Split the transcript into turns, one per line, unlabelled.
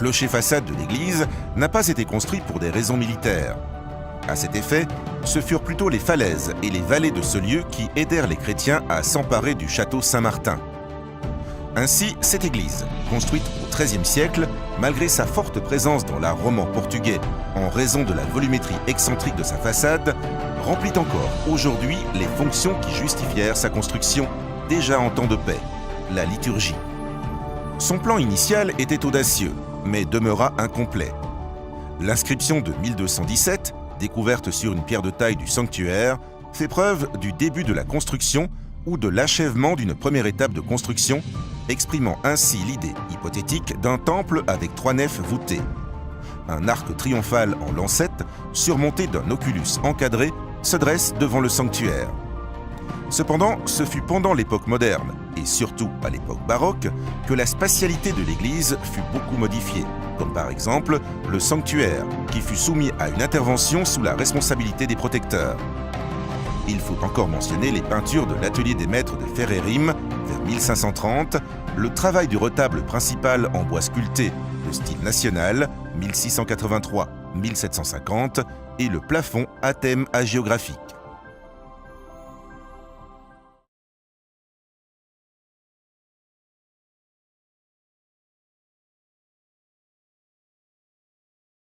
clocher-façade de l'église n'a pas été construit pour des raisons militaires. À cet effet, ce furent plutôt les falaises et les vallées de ce lieu qui aidèrent les chrétiens à s'emparer du château Saint-Martin. Ainsi, cette église, construite au XIIIe siècle, malgré sa forte présence dans l'art roman portugais en raison de la volumétrie excentrique de sa façade, remplit encore aujourd'hui les fonctions qui justifièrent sa construction déjà en temps de paix, la liturgie. Son plan initial était audacieux, mais demeura incomplet. L'inscription de 1217, découverte sur une pierre de taille du sanctuaire, fait preuve du début de la construction ou de l'achèvement d'une première étape de construction, exprimant ainsi l'idée hypothétique d'un temple avec 3 nefs voûtées. Un arc triomphal en lancette, surmonté d'un oculus encadré, se dresse devant le sanctuaire. Cependant, ce fut pendant l'époque moderne, et surtout à l'époque baroque, que la spatialité de l'église fut beaucoup modifiée, comme par exemple le sanctuaire, qui fut soumis à une intervention sous la responsabilité des protecteurs. Il faut encore mentionner les peintures de l'atelier des maîtres de Ferrerim, vers 1530, le travail du retable principal en bois sculpté de style national, 1683-1750, et le plafond à thème hagiographique.